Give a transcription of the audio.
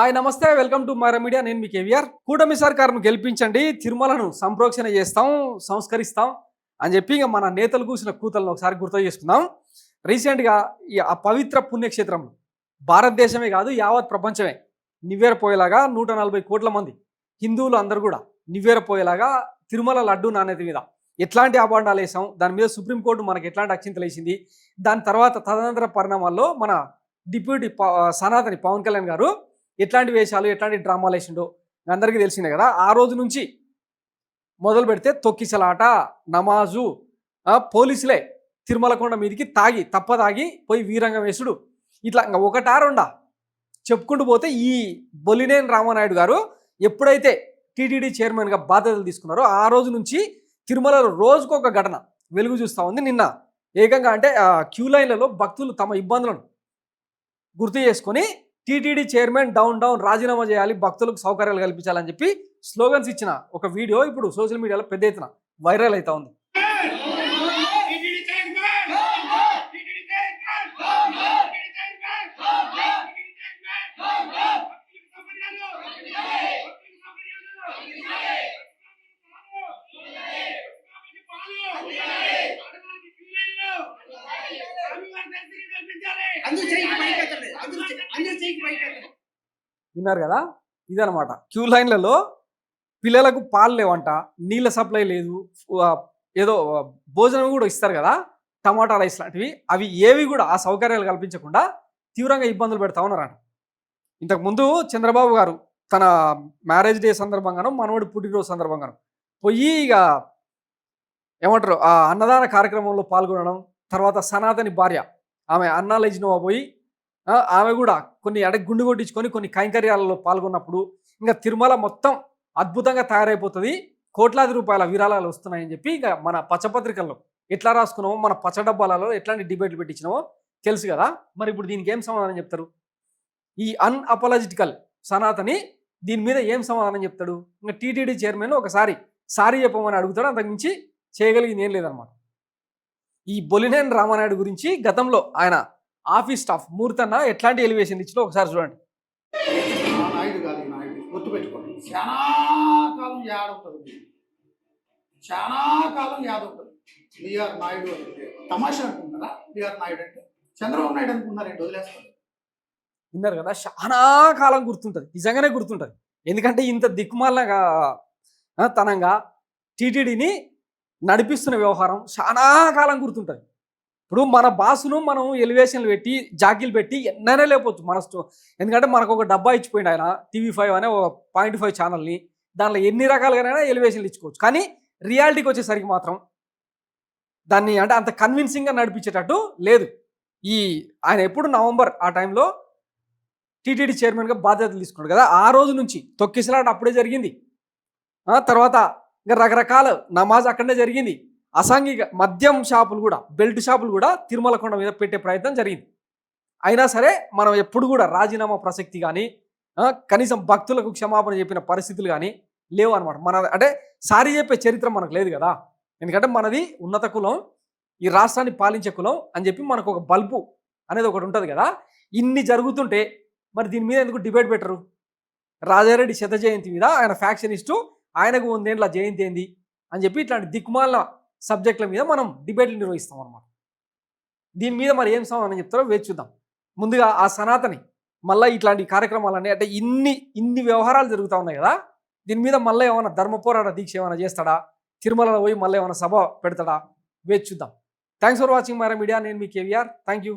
Hi నమస్తే welcome to Myra Media. నేను మీ కేవీఆర్. కూటమి సర్కారును గెలిపించండి, తిరుమలను సంప్రోక్షణ చేస్తాం, సంస్కరిస్తాం అని చెప్పి ఇక మన నేతలు కూసిన కూతలను ఒకసారి గుర్తు చేసుకుందాం. రీసెంట్గా ఆ పవిత్ర పుణ్యక్షేత్రంలో భారతదేశమే కాదు యావత్ ప్రపంచమే నివ్వేరపోయేలాగా 140 కోట్ల మంది హిందువులు అందరూ కూడా నివ్వేరపోయేలాగా తిరుమల లడ్డు నాణ్యత మీద ఎట్లాంటి అభాండాలు వేసాం, దాని మీద సుప్రీంకోర్టు మనకి ఎట్లాంటి అక్షింతలు వేసింది, దాని తర్వాత తదనంతర పరిణామాల్లో మన డిప్యూటీ సనాతని పవన్ కళ్యాణ్ గారు ఎట్లాంటి వేషాలు ఎట్లాంటి డ్రామాలు వేసిండో అందరికీ తెలిసిందే కదా. ఆ రోజు నుంచి మొదలు పెడితే తొక్కిసలాట, నమాజు, పోలీసులే తిరుమల కొండ మీదకి తప్పదాగి పోయి వీరంగం వేసుడు, ఇట్లా ఇంకా ఒకటా రెండా చెప్పుకుంటూ పోతే ఈ బొలినేని రామానాయుడు గారు ఎప్పుడైతే టీటీడీ చైర్మన్గా బాధ్యతలు తీసుకున్నారో ఆ రోజు నుంచి తిరుమలలో రోజుకొక ఘటన వెలుగు చూస్తూ ఉంది. నిన్న ఏకంగా అంటే క్యూ లైన్లలో భక్తులు తమ ఇబ్బందులను గుర్తు చేసుకొని టీటీడీ చైర్మన్ డౌన్ రాజీనామా చేయాలి, భక్తులకు సౌకర్యాలు కల్పించాలని చెప్పి స్లోగన్స్ ఇచ్చిన ఒక వీడియో ఇప్పుడు సోషల్ మీడియాలో పెద్ద ఎత్తున వైరల్ అవుతా ఉంది. విన్నారు కదా, ఇదనమాట క్యూ లైన్లలో పిల్లలకు పాలు లేవంట, నీళ్ళ సప్లై లేదు, ఏదో భోజనం కూడా ఇస్తారు కదా టమాటా రైస్ లాంటివి, అవి ఏవి కూడా ఆ సౌకర్యాలు కల్పించకుండా తీవ్రంగా ఇబ్బందులు పెడతా ఉన్నారంట. ఇంతకుముందు చంద్రబాబు గారు తన మ్యారేజ్ డే సందర్భంగానో మనవడి పుట్టినరోజు సందర్భంగానో పోయి ఇక ఏమంటారు ఆ అన్నదాన కార్యక్రమంలో పాల్గొనడం, తర్వాత సనాతని భార్య ఆమె అన్నాల ఇజ్నోవా పోయి ఆమె కూడా కొన్ని గుండు కొట్టించుకొని కొన్ని కైంకర్యాలలో పాల్గొన్నప్పుడు ఇంకా తిరుమల మొత్తం అద్భుతంగా తయారైపోతుంది, కోట్లాది రూపాయల విరాళాలు వస్తున్నాయని చెప్పి ఇక మన పచ్చపత్రికల్లో ఎట్లా రాసుకున్నామో, మన పచ్చ డబ్బాలలో ఎట్లాంటి డిబేట్లు పెట్టించినామో తెలుసు కదా. మరి ఇప్పుడు దీనికి ఏం సమాధానం చెప్తారు ఈ అన్అపాలజిటికల్ సనాతని? దీని మీద ఏం సమాధానం చెప్తాడు? ఇంకా టీటీడీ చైర్మన్ ఒకసారి సారీ చెప్పమని అడుగుతాడు, అంతకుమించి చేయగలిగింది ఏం లేదనమాట. ఈ బొలినేని రామానాయుడు గురించి గతంలో ఆయన ఆఫీస్ స్టాఫ్ మూర్తన్న ఎట్లాంటి ఎలివేషన్ ఇచ్చినో ఒకసారి చూడండి. నాయుడు కాదు, నాయుడు గుర్తుపెట్టుకోండి. చాలా కాలం యాదవుతుంది, చాలా కాలం యాదవుతుంది. బిఆర్ నాయుడు అంటే తమాషా అనుకుంటారా? బిఆర్ నాయుడు అంటే చంద్రబాబు నాయుడు అనుకున్నారంటే వదిలేస్తారు. విన్నారు కదా, చాలా కాలం గుర్తుంటుంది, నిజంగానే గుర్తుంటుంది. ఎందుకంటే ఇంత దిక్కుమాలగా తనంగా టీటీడీని నడిపిస్తున్న వ్యవహారం చాలా కాలం గుర్తుంటుంది. ఇప్పుడు మన బాసును మనం ఎలివేషన్లు పెట్టి జాకీలు పెట్టి ఎన్నైనా లేకపోవచ్చు మన ఎందుకంటే మనకు ఒక డబ్బా ఇచ్చిపోయింది ఆయన, TV5 అనే ఒక 0.5 ఛానల్ని, దానిలో ఎన్ని రకాలుగానైనా ఎలివేషన్లు ఇచ్చుకోవచ్చు. కానీ రియాలిటీకి వచ్చేసరికి మాత్రం దాన్ని అంటే అంత కన్విన్సింగ్గా నడిపించేటట్టు లేదు. ఆయన ఎప్పుడు నవంబర్ ఆ టైంలో టీటీడీ చైర్మన్గా బాధ్యతలు తీసుకున్నాడు కదా, ఆ రోజు నుంచి తొక్కిసలాట అప్పుడే జరిగింది. తర్వాత ఇంకా రకరకాల నమాజ్ అక్కడనే జరిగింది. అసాంఘిక మద్యం షాపులు కూడా, బెల్ట్ షాపులు కూడా తిరుమల కొండ మీద పెట్టే ప్రయత్నం జరిగింది. అయినా సరే మనం ఎప్పుడు కూడా రాజీనామా ప్రసక్తి కానీ కనీసం భక్తులకు క్షమాపణ చెప్పిన పరిస్థితులు కానీ లేవు అనమాట. మన అంటే సారీ చెప్పే చరిత్ర మనకు లేదు కదా, ఎందుకంటే మనది ఉన్నత కులం, ఈ రాష్ట్రాన్ని పాలించే కులం అని చెప్పి మనకు ఒక బల్బు అనేది ఒకటి ఉంటుంది కదా. ఇన్ని జరుగుతుంటే మరి దీని మీద ఎందుకు డిబేట్ పెట్టరు? రాజారెడ్డి శత జయంతి మీద ఆయన ఫ్యాక్షనిస్టు, ఆయనకు 100 ఏళ్ళ జయంతి ఏంది అని చెప్పి ఇట్లాంటి దిక్కుమాల సబ్జెక్టుల మీద మనం డిబేట్లు నిర్వహిస్తాం అన్నమాట. దీని మీద మరి ఏం సమాధానం చెప్తారో వేచి చూద్దాం. ముందుగా ఆ సనాతని మళ్ళీ ఇట్లాంటి కార్యక్రమాలన్నీ అంటే ఇన్ని వ్యవహారాలు జరుగుతూ ఉన్నాయి కదా, దీని మీద మళ్ళీ ఏమైనా ధర్మ పోరాట దీక్ష ఏమైనా చేస్తాడా, తిరుమలలో పోయి మళ్ళీ ఏమైనా సభ పెడతాడా, వేచి చూద్దాం. Thanks for watching Myra Media. నేను మీ కేవీఆర్. Thank you.